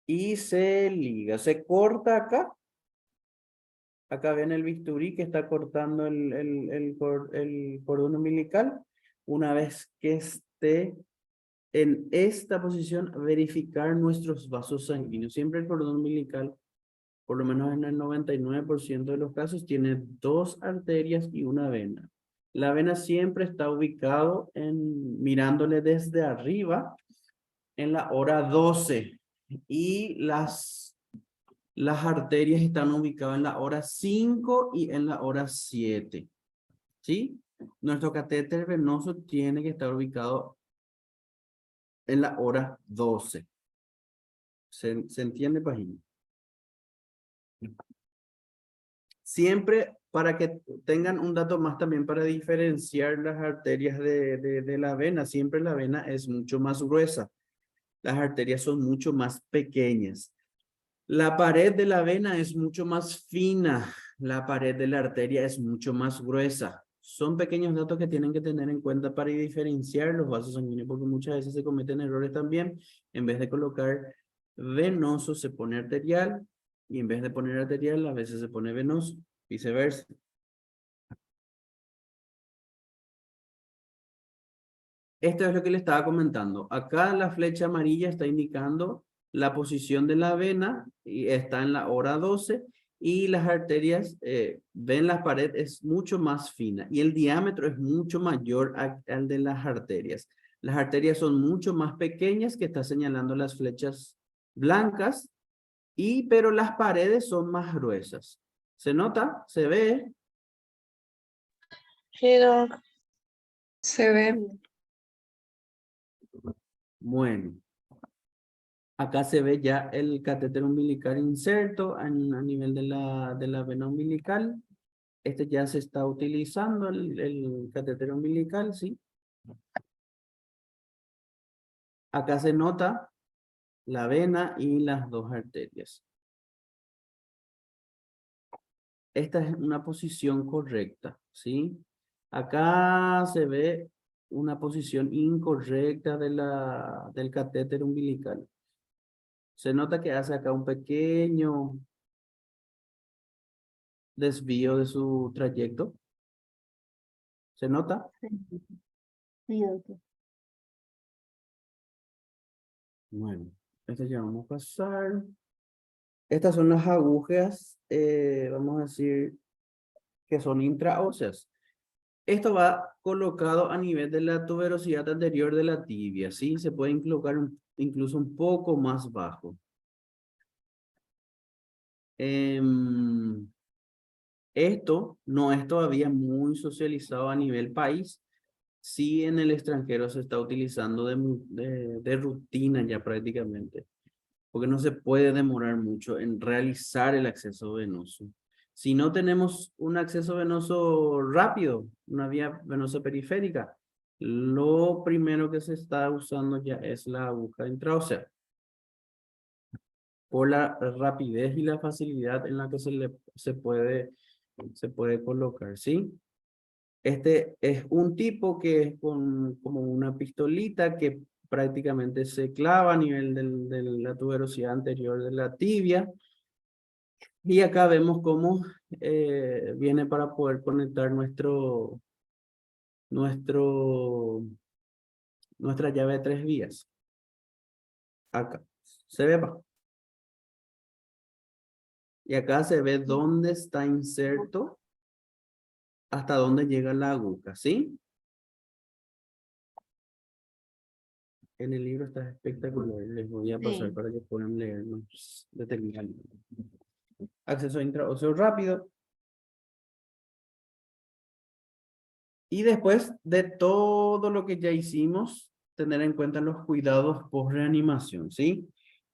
y se liga. Se corta acá. Acá ven el bisturí que está cortando el cordón umbilical. Una vez que esté en esta posición, verificar nuestros vasos sanguíneos. Siempre el cordón umbilical, por lo menos en el 99% de los casos, tiene 2 arterias y una vena. La vena siempre está ubicado mirándole desde arriba en la hora 12 y las arterias están ubicadas en la hora 5 y en la hora 7. ¿Sí? Nuestro catéter venoso tiene que estar ubicado en la hora 12. ¿Se entiende, página? Siempre, para que tengan un dato más también para diferenciar las arterias de la vena, siempre la vena es mucho más gruesa. Las arterias son mucho más pequeñas. La pared de la vena es mucho más fina. La pared de la arteria es mucho más gruesa. Son pequeños datos que tienen que tener en cuenta para diferenciar los vasos sanguíneos, porque muchas veces se cometen errores también. En vez de colocar venoso, se pone arterial, y en vez de poner arterial, a veces se pone venoso, viceversa. Esto es lo que le estaba comentando. Acá la flecha amarilla está indicando la posición de la vena y está en la hora 12 y las arterias, ven la pared es mucho más fina y el diámetro es mucho mayor al de las arterias. Las arterias son mucho más pequeñas que está señalando las flechas blancas pero las paredes son más gruesas. ¿Se nota? ¿Se ve? Sí, doc. Se ve. Bueno. Acá se ve ya el catéter umbilical inserto a nivel de la vena umbilical. Este ya se está utilizando el catéter umbilical, ¿sí? Acá se nota la vena y las 2 arterias. Esta es una posición correcta, ¿sí? Acá se ve una posición incorrecta del catéter umbilical. Se nota que hace acá un pequeño desvío de su trayecto. ¿Se nota? Sí, doctor. Bueno, esto ya vamos a pasar. Estas son las agujas, vamos a decir, que son intraóseas. Esto va colocado a nivel de la tuberosidad anterior de la tibia, ¿sí? Se puede colocar incluso un poco más bajo. Esto no es todavía muy socializado a nivel país. Sí, en el extranjero se está utilizando de rutina ya prácticamente, porque no se puede demorar mucho en realizar el acceso venoso. Si no tenemos un acceso venoso rápido, una vía venosa periférica, lo primero que se está usando ya es la aguja intraósea, por la rapidez y la facilidad en la que se puede colocar, ¿sí? Este es un tipo que es como una pistolita que prácticamente se clava a nivel de la tuberosidad anterior de la tibia. Y acá vemos cómo viene para poder conectar nuestra llave de 3 vías. Acá. ¿Se ve? Y acá se ve dónde está inserto, hasta dónde llega la aguja, ¿sí? En el libro está espectacular. Les voy a pasar Sí. para que puedan leer más detenidamente. Acceso intraóseo rápido. Y después de todo lo que ya hicimos, tener en cuenta los cuidados post reanimación, ¿sí?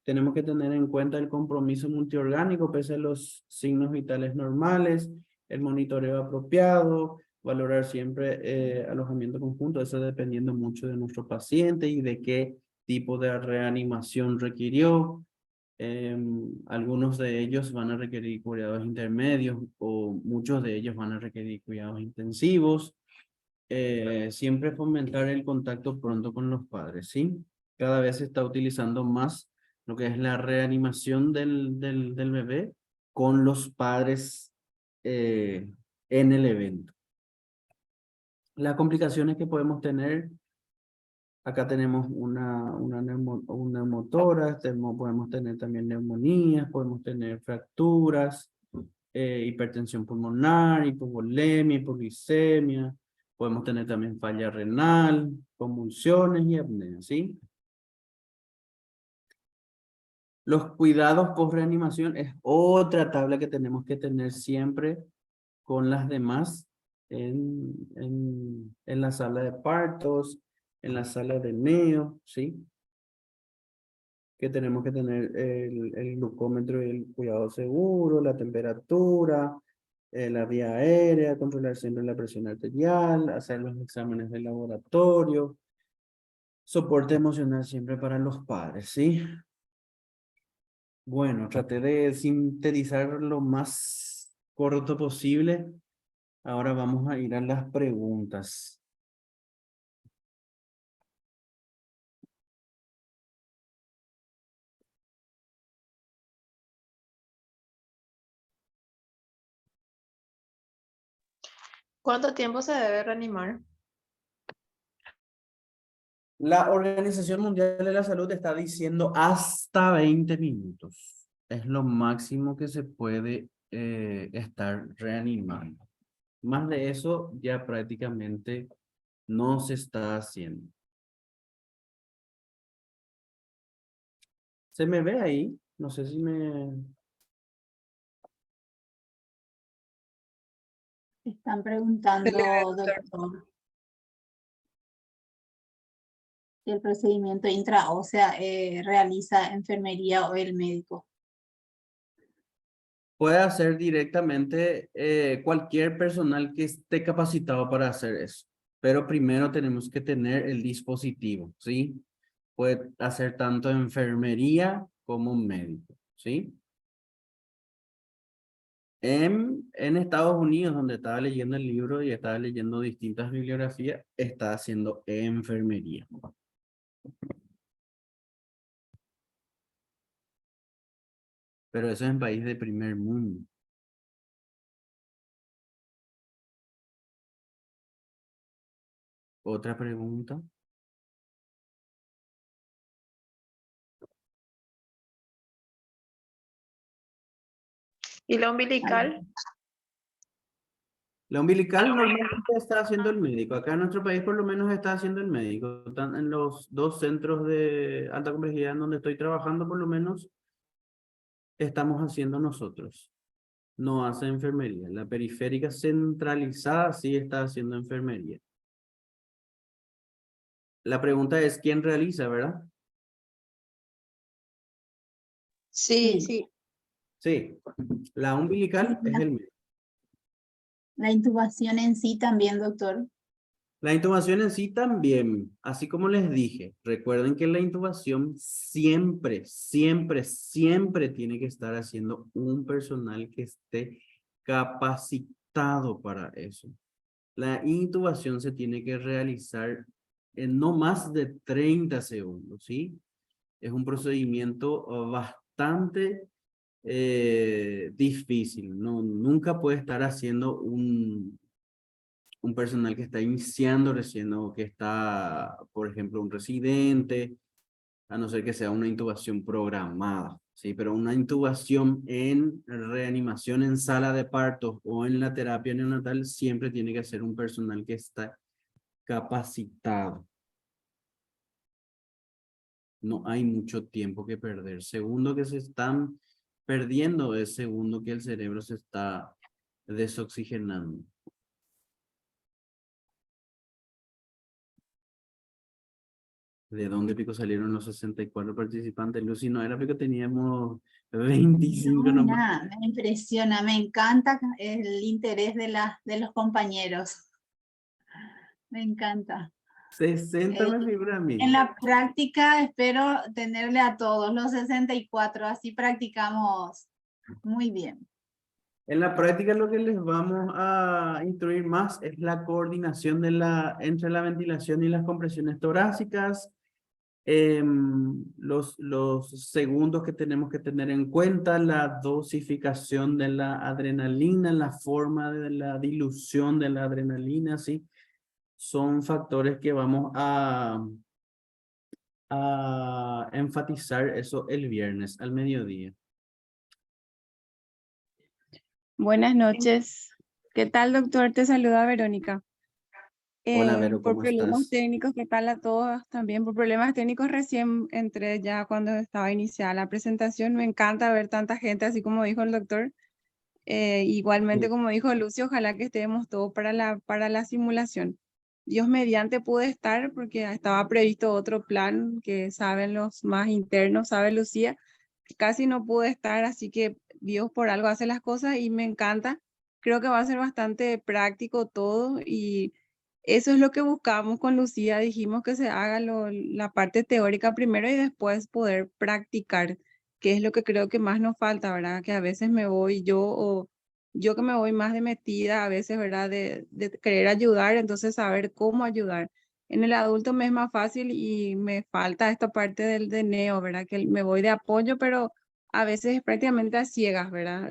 Tenemos que tener en cuenta el compromiso multiorgánico pese a los signos vitales normales, el monitoreo apropiado, valorar siempre alojamiento conjunto, eso dependiendo mucho de nuestro paciente y de qué tipo de reanimación requirió. Algunos de ellos van a requerir cuidados intermedios o muchos de ellos van a requerir cuidados intensivos. Siempre fomentar el contacto pronto con los padres, ¿sí? Cada vez se está utilizando más lo que es la reanimación del bebé con los padres en el evento. Las complicaciones que podemos tener, acá tenemos un neumotórax, podemos tener también neumonías, podemos tener fracturas, hipertensión pulmonar, hipovolemia, hipoglicemia, podemos tener también falla renal, convulsiones y apnea, ¿sí? Los cuidados post-reanimación es otra tabla que tenemos que tener siempre con las demás en la sala de partos, en la sala de neo, ¿sí? Que tenemos que tener el glucómetro y el cuidado seguro, la temperatura, la vía aérea, controlar siempre la presión arterial, hacer los exámenes de laboratorio, soporte emocional siempre para los padres, ¿sí? Bueno, traté de sintetizar lo más corto posible. Ahora vamos a ir a las preguntas. ¿Cuánto tiempo se debe reanimar? La Organización Mundial de la Salud está diciendo hasta 20 minutos. Es lo máximo que se puede estar reanimando. Más de eso ya prácticamente no se está haciendo. ¿Se me ve ahí? No sé si me... Están preguntando, Se le ve, doctor. doctor, si el procedimiento intraósea realiza enfermería o el médico. Puede hacer directamente cualquier personal que esté capacitado para hacer eso. Pero primero tenemos que tener el dispositivo, ¿sí? Puede hacer tanto enfermería como médico, ¿sí? En Estados Unidos, donde estaba leyendo el libro y estaba leyendo distintas bibliografías, está haciendo enfermería. Pero eso es en país de primer mundo. Otra pregunta. ¿Y la umbilical? La umbilical normalmente está haciendo el médico. Acá en nuestro país por lo menos está haciendo el médico. Están en los 2 centros de alta complejidad en donde estoy trabajando, por lo menos estamos haciendo nosotros. No hace enfermería. La periférica centralizada sí está haciendo enfermería. La pregunta es, ¿quién realiza, verdad? Sí, Sí. sí. Sí. La umbilical es el médico. La intubación en sí también, doctor. La intubación en sí también, así como les dije, recuerden que la intubación siempre tiene que estar haciendo un personal que esté capacitado para eso. La intubación se tiene que realizar en no más de 30 segundos, ¿sí? Es un procedimiento bastante difícil. No, nunca puede estar haciendo un personal que está iniciando recién o que está, por ejemplo, un residente, a no ser que sea una intubación programada, ¿sí? Pero una intubación en reanimación en sala de partos o en la terapia neonatal siempre tiene que ser un personal que está capacitado. No hay mucho tiempo que perder. Segundo que se están perdiendo es segundo que el cerebro se está desoxigenando. ¿De dónde pico salieron los 64 participantes? Lucy, no era porque teníamos 25 No, nomás. nada, me impresiona, me encanta el interés de los compañeros. Me encanta. 60 me figura a mí. En la práctica espero tenerle a todos los 64, así practicamos muy bien. En la práctica lo que les vamos a instruir más es la coordinación entre la ventilación y las compresiones torácicas, los segundos que tenemos que tener en cuenta, la dosificación de la adrenalina, la forma de la dilución de la adrenalina, ¿sí? Son factores que vamos a enfatizar eso el viernes al mediodía. Buenas noches. ¿Qué tal, doctor? Te saluda Verónica. Hola, Vero, Por ¿cómo problemas estás? técnicos, ¿qué tal a todos? También por problemas técnicos recién entré ya cuando estaba iniciada la presentación. Me encanta ver tanta gente, así como dijo el doctor. Igualmente, Sí. como dijo Lucio, ojalá que estemos todos para la simulación. Dios mediante pude estar porque estaba previsto otro plan que saben los más internos, sabe Lucía. Casi no pude estar, así que Dios por algo hace las cosas y me encanta. Creo que va a ser bastante práctico todo y eso es lo que buscamos con Lucía. Dijimos que se haga la parte teórica primero y después poder practicar, que es lo que creo que más nos falta, ¿verdad? Que a veces me voy yo o yo que me voy más de metida, a veces, ¿verdad? De querer ayudar, entonces saber cómo ayudar. En el adulto me es más fácil y me falta esta parte del de neo, ¿verdad? Que me voy de apoyo, pero a veces es prácticamente a ciegas, ¿verdad?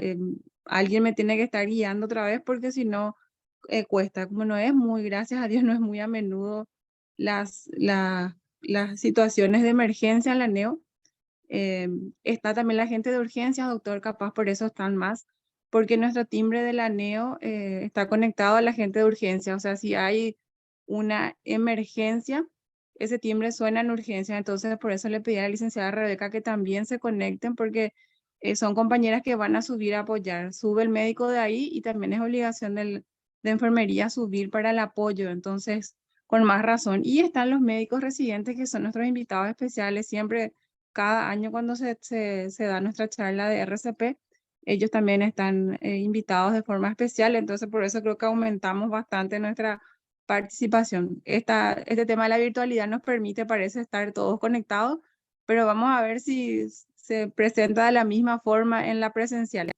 Alguien me tiene que estar guiando otra vez porque si no, cuesta. Como no es muy, gracias a Dios, no es muy a menudo las situaciones de emergencia en la neo. Está también la gente de urgencias, doctor, capaz por eso están más, porque nuestro timbre de la neo está conectado a la gente de urgencia. O sea, si hay una emergencia, ese timbre suena en urgencia. Entonces, por eso le pedí a la licenciada Rebeca que también se conecten, porque son compañeras que van a subir a apoyar. Sube el médico de ahí y también es obligación de enfermería subir para el apoyo. Entonces, con más razón. Y están los médicos residentes que son nuestros invitados especiales. Siempre, cada año cuando se da nuestra charla de RCP, ellos también están invitados de forma especial. Entonces, por eso creo que aumentamos bastante nuestra participación. Este tema de la virtualidad nos permite, parece, estar todos conectados, pero vamos a ver si se presenta de la misma forma en la presencial.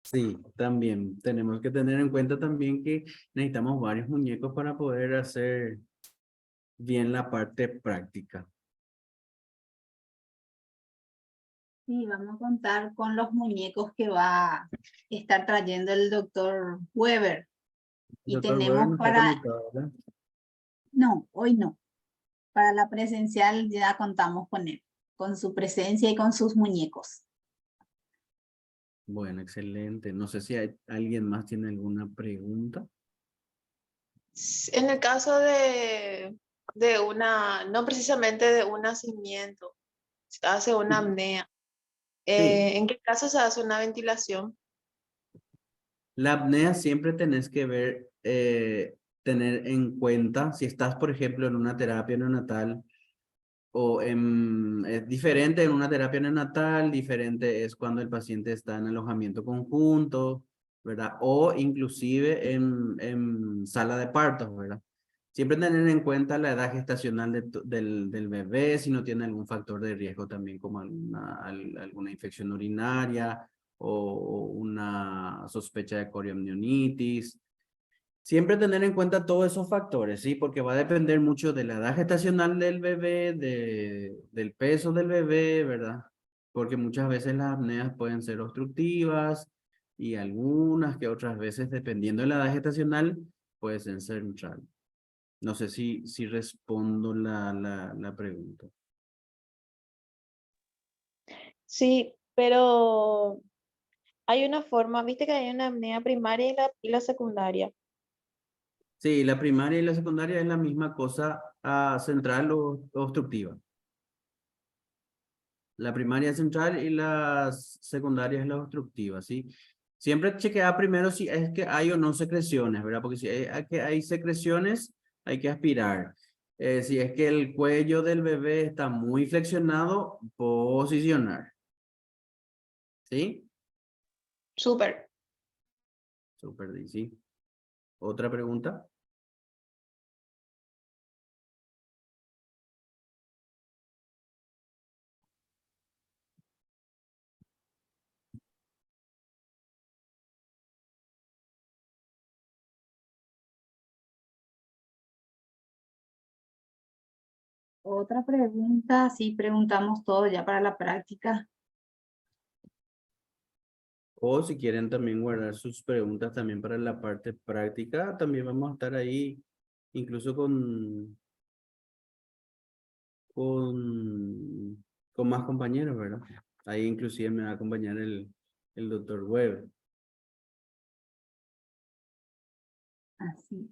Sí, también tenemos que tener en cuenta también que necesitamos varios muñecos para poder hacer bien la parte práctica. Sí, vamos a contar con los muñecos que va a estar trayendo el doctor Weber. Y Doctor Weber no tenemos está para, conectado, ¿verdad? no, hoy no. Para la presencial ya contamos con él, con su presencia y con sus muñecos. Bueno, excelente. No sé si alguien más tiene alguna pregunta. En el caso de una, no precisamente de un nacimiento, se hace una apnea. Sí, ¿En qué caso se hace una ventilación? la apnea siempre tenés que ver, tener en cuenta si estás, por ejemplo, en una terapia neonatal es diferente en una terapia neonatal, diferente es cuando el paciente está en alojamiento conjunto, ¿verdad? O inclusive en sala de partos, ¿verdad? Siempre tener en cuenta la edad gestacional del bebé, si no tiene algún factor de riesgo también como alguna infección urinaria o una sospecha de coriamnionitis. Siempre tener en cuenta todos esos factores, ¿sí? Porque va a depender mucho de la edad gestacional del bebé, del peso del bebé, ¿verdad? Porque muchas veces las apneas pueden ser obstructivas y algunas que otras veces, dependiendo de la edad gestacional, pueden ser central. No sé si respondo la pregunta. Sí, pero hay una forma, viste que hay una apnea primaria y la secundaria. Sí, la primaria y la secundaria es la misma cosa, central o obstructiva. La primaria es central y la secundaria es la obstructiva, ¿sí? Siempre chequea primero si es que hay o no secreciones, ¿verdad? Porque si hay secreciones, hay que aspirar. Si es que el cuello del bebé está muy flexionado, posicionar. ¿Sí? Súper. Súper, sí. ¿Otra pregunta? Otra pregunta, sí, preguntamos todo ya para la práctica. O si quieren también guardar sus preguntas también para la parte práctica, también vamos a estar ahí incluso con más compañeros, ¿verdad? Ahí inclusive me va a acompañar el doctor Weber. Así.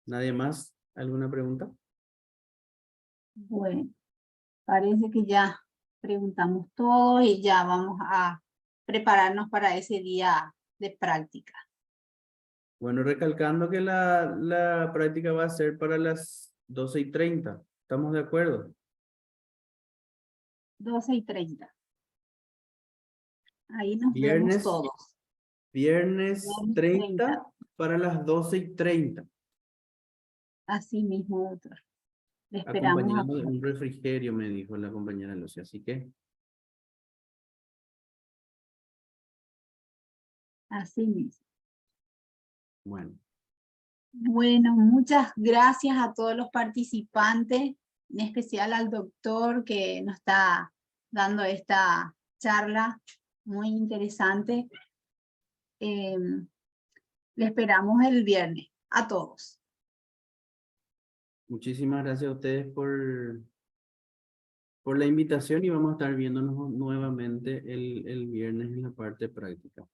¿Nadie más? ¿Alguna pregunta? Bueno, parece que ya preguntamos todo y ya vamos a prepararnos para ese día de práctica. Bueno, recalcando que la práctica va a ser para las 12:30. ¿Estamos de acuerdo? 12:30. Ahí nos vemos Viernes, todos. viernes Viernes 30 para las 12:30. Así mismo, doctor. Le esperamos Acompañado de acá. un refrigerio, me dijo la compañera Lucy. Así que, Así mismo. bueno. Bueno, muchas gracias a todos los participantes, en especial al doctor que nos está dando esta charla muy interesante. Le esperamos el viernes a todos. Muchísimas gracias a ustedes por la invitación y vamos a estar viéndonos nuevamente el viernes en la parte práctica.